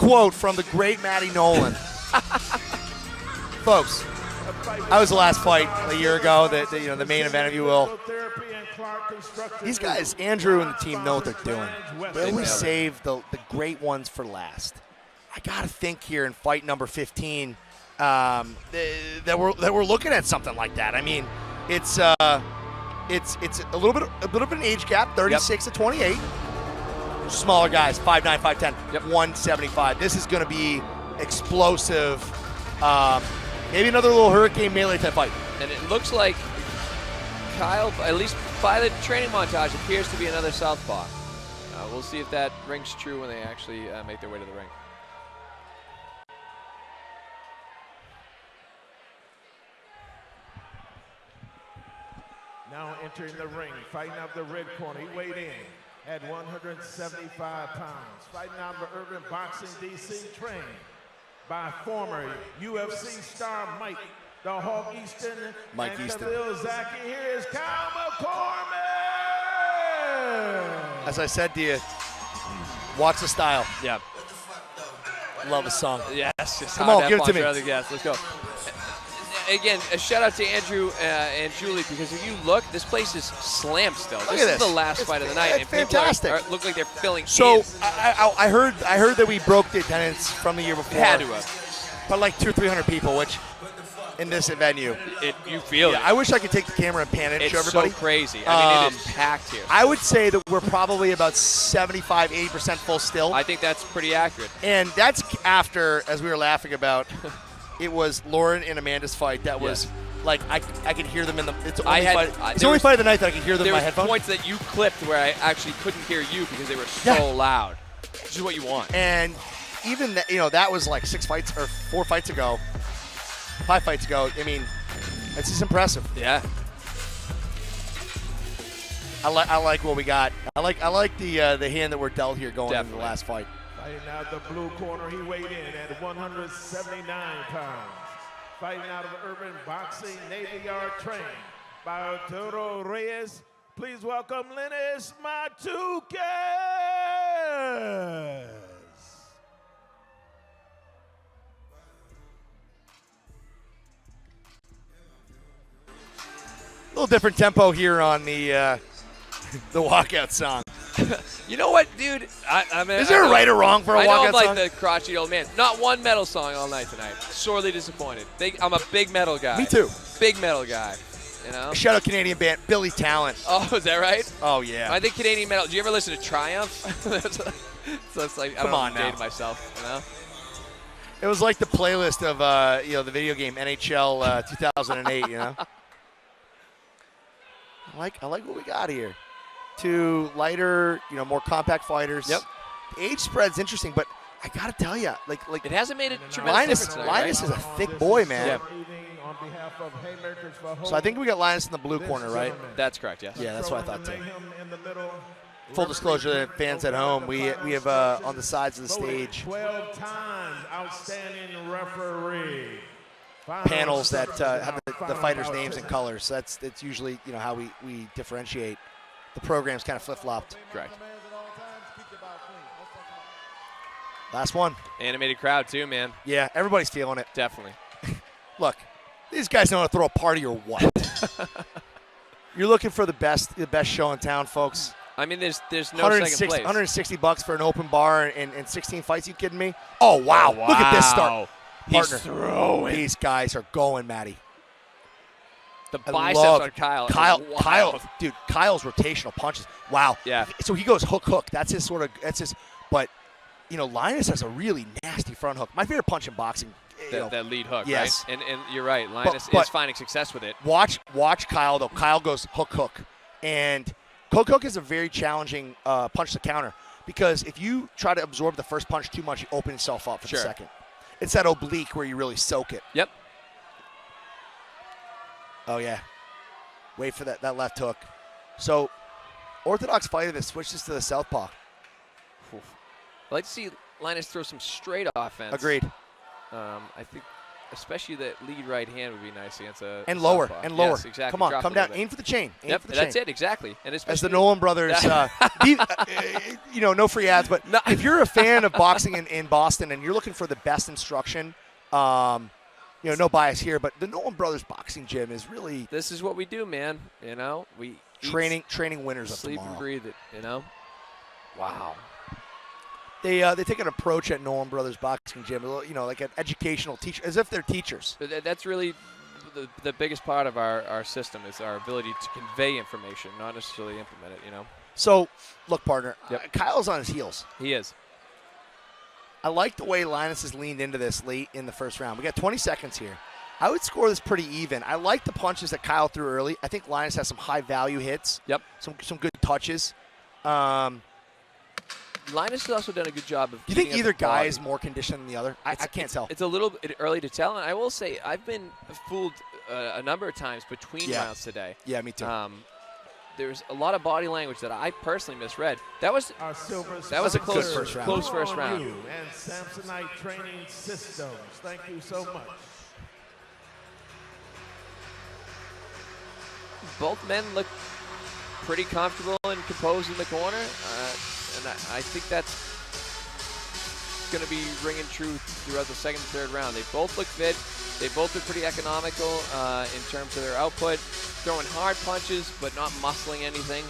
quote from the great Matty Nolan. Folks, I was the last fight a year ago, the main event, if you will. These guys, Andrew and the team, know what they're doing. They always save the great ones for last. I gotta think here in fight number 15 that we're looking at something like that. I mean, it's a little bit of an age gap, 36 to 28. Smaller guys, 5'9", 5'10", 175. This is going to be explosive. Maybe another little hurricane melee type fight. And it looks like Kyle, at least by the training montage, appears to be another southpaw. We'll see if that rings true when they actually make their way to the ring. Now entering the ring, fighting out the red corner. He weighed in at 175 pounds. Fighting out of the Urban Boxing DC, trained by former UFC star Mike the Hawk Easton. Mike Easton. Zaki. Here is Kyle McCormick. As I said to you, watch the style. Yeah. Love the song. Yes. Come on, give it to me. Yes, let's go. Again, a shout out to Andrew and Julie, because if you look, this place is slammed still. This is the last fight of the night. It's fantastic. Look like they're filling So in. I heard that we broke the attendance from the year before. Had to have. But like 200 or 300 people, which in this venue. You feel it. I wish I could take the camera and pan it and show everybody. It's so crazy. I mean, it is packed here. I would say that we're probably about 75, 80% full still. I think that's pretty accurate. And that's after, as we were laughing about, it was Lauren and Amanda's fight. That was like I could hear them in the. It's the only fight of the night that I could hear them in my headphones. There was points that you clipped where I actually couldn't hear you because they were so loud. Which is what you want. And even that was like 6 fights or 4 fights ago, 5 fights ago. I mean, it's just impressive. Yeah. I like what we got. I like the hand that we're dealt here going into the last fight. Fighting out the blue corner, he weighed in at 179 pounds. Fighting out of Urban Boxing, Navy Yard, trained by Arturo Reyes. Please welcome Linus Matiukas. A little different tempo here on the walkout song. You know what, dude? I mean, is there a right or wrong for a walkout song? I know I'm like the crotchety old man. Not one metal song all night tonight. Sorely disappointed. I'm a big metal guy. Me too. Big metal guy. You know? Shout out Canadian band Billy Talent. Oh, is that right? Oh yeah. I think Canadian metal. Do you ever listen to Triumph? So it's like Come on now. Dated myself. You know. It was like the playlist of the video game NHL 2008. You know. I like what we got here. 2 lighter, more compact fighters. Yep. The age spread's interesting, but I gotta tell you, like it hasn't made a tremendous difference tonight, Linus is a thick boy, man. Yep. So I think we got Linus in the blue corner, right? That's correct. Yes. Yeah, that's what I thought too. Full disclosure, fans at home, we have on the sides of the stage 12 times outstanding referee. Panels that have the fighters' names and colors. So that's usually how we differentiate. The program's kind of flip-flopped. Correct. Last one. Animated crowd too, man. Yeah, everybody's feeling it. Definitely. Look, these guys know how to throw a party or what? You're looking for the best show in town, folks. I mean, there's no second place. $160 for an open bar and 16 fights. You kidding me? Oh wow! Look at this start, partner. He's throwing. These guys are going, Matty. The biceps on Kyle. Kyle, dude, Kyle's rotational punches. Wow. Yeah. So he goes hook. That's his but Linus has a really nasty front hook. My favorite punch in boxing. That lead hook, yes. right? And you're right. Linus is finding success with it. Watch Kyle though. Kyle goes hook. And hook is a very challenging punch to counter because if you try to absorb the first punch too much, you open yourself up for the second. It's that oblique where you really soak it. Yep. Oh, yeah. Wait for that left hook. So, orthodox fighter that switches to the southpaw. I'd like to see Linus throw some straight offense. Agreed. I think especially that lead right hand would be nice against a and lower, southpaw. and lower. Yes, exactly. Come on, Drop come a little down, bit. aim for the chain. Aim Yep, for the that's chain. it, exactly. And As the especially Nolan brothers, no free ads, but No. if you're a fan of boxing in Boston and you're looking for the best instruction, no bias here, but the Nolan brothers boxing gym is really this is what we do, man. We eat, training winners of sleep tomorrow. and breathe it. Wow. They take an approach at Nolan Brothers Boxing Gym, like an educational teacher, as if they're teachers. But that's really the biggest part of our system is our ability to convey information, not necessarily implement it. So, look, partner, Yep. Kyle's on his heels. He is. I like the way Linus has leaned into this late in the first round. We got 20 seconds here. I would score this pretty even. I like the punches that Kyle threw early. I think Linus has some high-value hits. Yep. Some good touches. Linus has also done a good job of. Do you think beating up either the guy body. is more conditioned than the other? I can't tell. It's a little bit early to tell, and I will say I've been fooled a number of times between rounds today. Yeah, me too. There's a lot of body language that I personally misread. That was a close first round. Close first round. And Samsonite Training Systems. Thank you so much. Both men look pretty comfortable and composed in the corner, and I think that's going to be ringing true throughout the second and third round. They both look fit. They both look pretty economical in terms of their output, throwing hard punches but not muscling anything.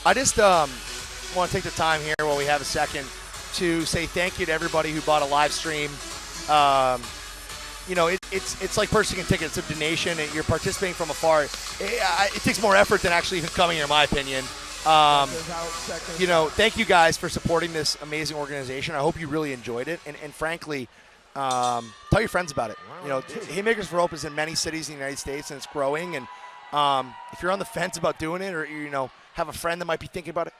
I just want to take the time here while we have a second to say thank you to everybody who bought a live stream. It's like purchasing a ticket. It's a donation, and you're participating from afar. It takes more effort than actually even coming here, in my opinion. Thank you guys for supporting this amazing organization. I hope you really enjoyed it, and frankly, tell your friends about it. Haymakers for Hope is in many cities in the United States, and it's growing. And if you're on the fence about doing it, or have a friend that might be thinking about it,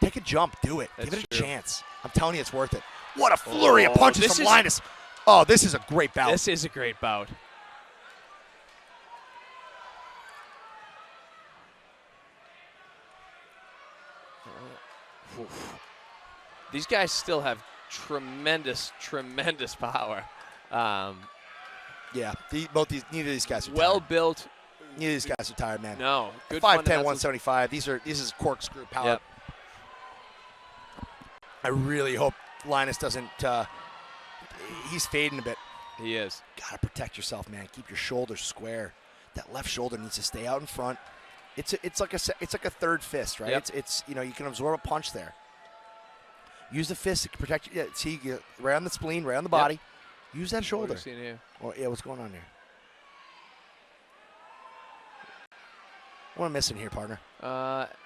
take a jump, do it, give it a chance. I'm telling you, it's worth it. What a flurry of punches from Linus! Oh, this is a great bout. This is a great bout. These guys still have tremendous power. Yeah, neither of these guys are well tired. built. Neither of these guys are tired, man. No, good 5'10", fundamentals. 175. This is corkscrew power. Yep. I really hope Linus doesn't. He's fading a bit. He is. Gotta protect yourself, man. Keep your shoulders square. That left shoulder needs to stay out in front. It's like a third fist, right? Yep. It's you can absorb a punch there. Use the fist to protect you. Yeah, see, right on the spleen, right on the body. Yep. Use that shoulder. What are you seeing here? Oh, yeah, what's going on here? What am I missing here, partner?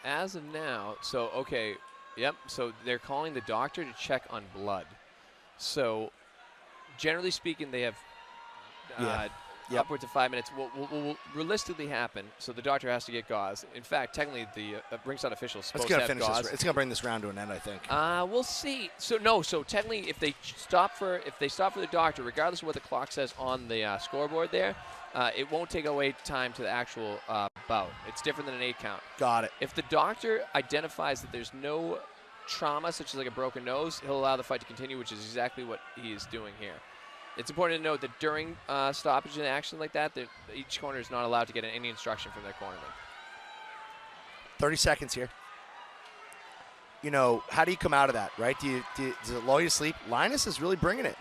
As of now, so okay, yep. So they're calling the doctor to check on blood. So, generally speaking, they have upwards of 5 minutes. What will realistically happen? So the doctor has to get gauze. In fact, technically, the ringside official is supposed to have gauze. It's gonna bring this round to an end, I think. We'll see. So technically, if they stop for the doctor, regardless of what the clock says on the scoreboard there, it won't take away time to the actual bout. It's different than an 8 count. Got it. If the doctor identifies that there's no trauma, such as like a broken nose, he'll allow the fight to continue, which is exactly what he is doing here. It's important to note that during stoppage and action like that, each corner is not allowed to get any instruction from their cornerman. 30 seconds here. How do you come out of that, right? Does it lull you to sleep? Linus is really bringing it.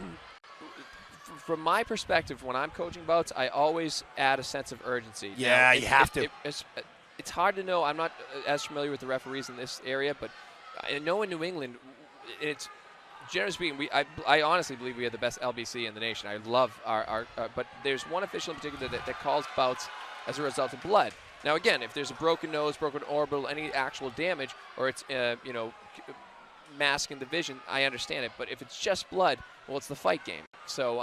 From my perspective, when I'm coaching bouts, I always add a sense of urgency. Yeah, you have to. It's hard to know. I'm not as familiar with the referees in this area, but I know in New England, it's generally speaking, I honestly believe we have the best LBC in the nation. I love our but there's one official in particular that calls bouts as a result of blood. Now, again, if there's a broken nose, broken orbital, any actual damage, or it's masking the vision, I understand it. But if it's just blood, well, it's the fight game. So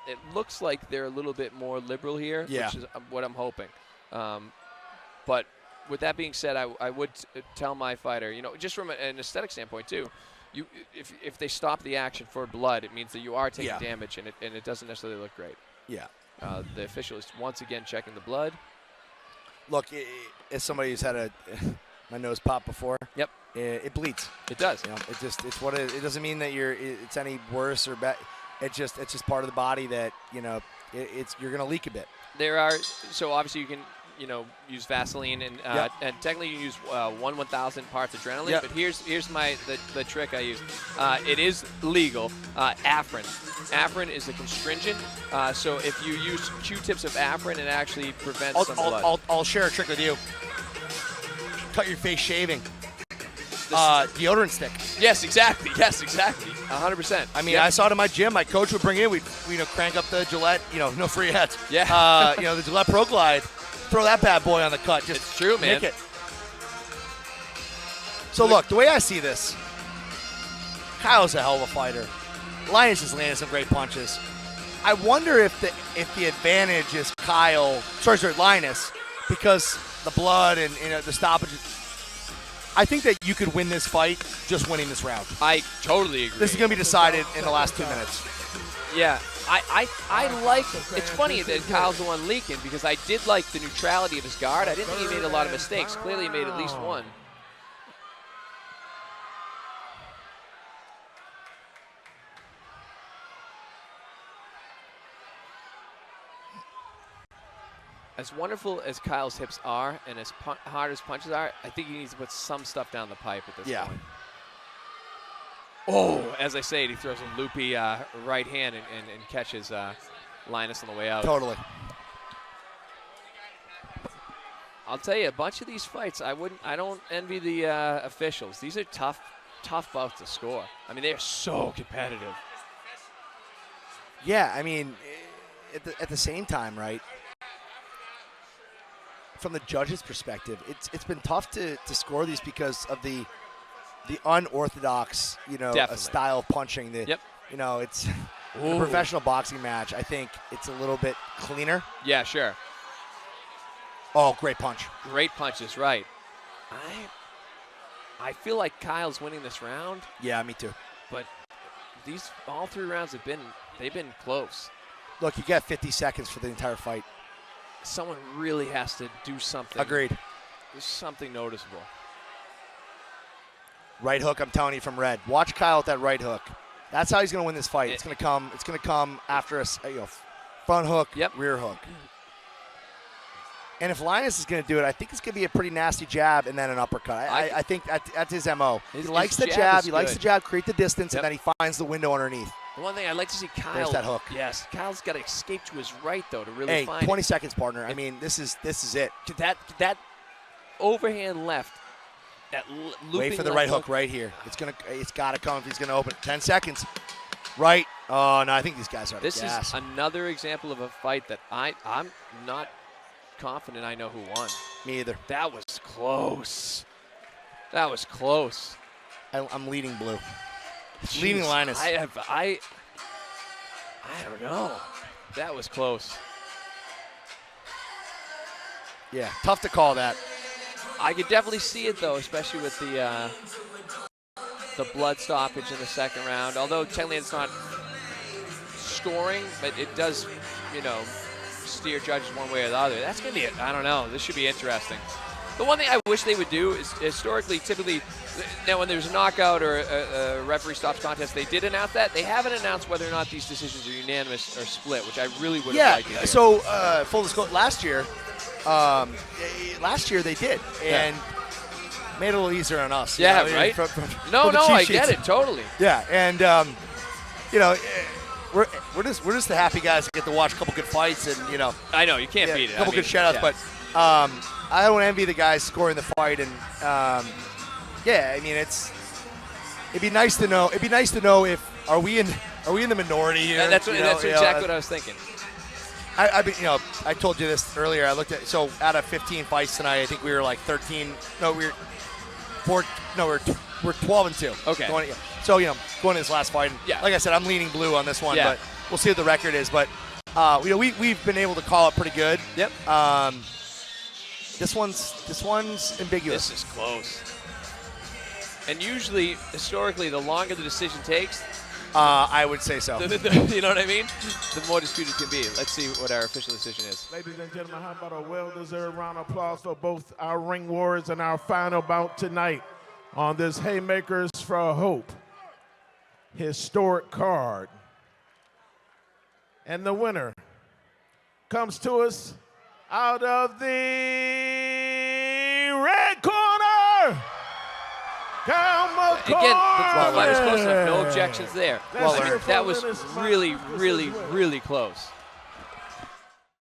it looks like they're a little bit more liberal here, which is what I'm hoping. But with that being said, I would tell my fighter, just from an aesthetic standpoint too, if they stop the action for blood, it means that you are taking damage, and it doesn't necessarily look great. Yeah. The official is once again checking the blood. Look, as somebody who's had my nose pop before, yep, it bleeds. It does. You know, it's what it doesn't mean that it's any worse or bad. It's just part of the body that, you know, you're going to leak a bit. There are, so obviously you can, you know, use Vaseline and technically you use 1/1000 parts adrenaline. But here's the trick I use. It is legal. Afrin. Afrin is a constringent. So if you use Q-tips of Afrin, it actually prevents some blood. I'll share a trick with you. Cut your face shaving. Deodorant stick. Yes, exactly. 100%. I mean, I saw it in my gym. My coach would bring it in. We'd crank up the Gillette, no free ads. Yeah. The Gillette Pro Glide. Throw that bad boy on the cut. Just it's true, man. Nick it. So look, the way I see this, Kyle's a hell of a fighter. Linus is landing some great punches. I wonder if the advantage is Linus, because the blood and the stoppage. I think that you could win this fight just winning this round. I totally agree. This is going to be decided in the last 2 minutes. Yeah, I like. It's funny that Kyle's the one leaking because I did like the neutrality of his guard. I didn't think he made a lot of mistakes. Clearly, he made at least one. As wonderful as Kyle's hips are and as hard as punches are, I think he needs to put some stuff down the pipe at this point. Oh, as I say, he throws a loopy right hand and catches Linus on the way out. Totally. I'll tell you, a bunch of these fights, I don't envy the officials. These are tough bouts to score. I mean, they are so competitive. Yeah, I mean, at the same time, right? From the judges' perspective, it's been tough to score these because of the unorthodox, style of punching. It's a professional boxing match. I think it's a little bit cleaner. Yeah, sure. Oh, great punch. Great punches, right. I feel like Kyle's winning this round. Yeah, me too. But all 3 rounds they've been close. Look, you got 50 seconds for the entire fight. Someone really has to do something. Agreed. There's something noticeable. Right hook, I'm telling you, from Red. Watch Kyle with that right hook. That's how he's going to win this fight. It's going to come after a front hook, rear hook. And if Linus is going to do it, I think it's going to be a pretty nasty jab and then an uppercut. I think that's his MO. He likes the jab. He likes the jab, create the distance, and then he finds the window underneath. The one thing I'd like to see Kyle. There's that hook. Yes, Kyle's got to escape to his right though to really find. 20 seconds, partner. I mean, this is it. That overhand left. That looping. Wait for the right hook right here. It's got to come if he's going to open. 10 seconds. Right. Oh no, I think these guys are. This is another example of a fight that I'm not confident I know who won. Me either. That was close. That was close. I'm leading blue. Leading Linus. I don't know. That was close. Yeah, tough to call that. I could definitely see it though, especially with the blood stoppage in the second round. Although technically it's not scoring, but it does, steer judges one way or the other. That's gonna be it. I don't know. This should be interesting. The one thing I wish they would do is historically, typically, now when there's a knockout or a referee stops contest, they did announce that. They haven't announced whether or not these decisions are unanimous or split, which I really would have liked to hear. So full disclosure, last year they did, and made it a little easier on us. Yeah, right? No, I get it, totally. Yeah, and, we're just the happy guys that get to watch a couple good fights and, I know, you can't beat it. A couple good shout-outs, but I don't envy the guys scoring the fight, and I mean it'd be nice to know. It'd be nice to know if are we in the minority here. That's exactly what I was thinking. I told you this earlier. I looked at out of 15 fights tonight, I think we were like 13. No, we're 12-2. Okay. Going to this last fight. And like I said, I'm leaning blue on this one, but we'll see what the record is. But we've been able to call it pretty good. Yep. This one's ambiguous. This is close. And usually, historically, the longer the decision takes, I would say so. You know what I mean? The more disputed it can be. Let's see what our official decision is. Ladies and gentlemen, how about a well-deserved round of applause for both our ring warriors and our final bout tonight. on this Haymakers for Hope historic card. And the winner comes to us out of the red corner. Again, the fight was close enough. No objections there. Well, I mean, that was really, really, really close.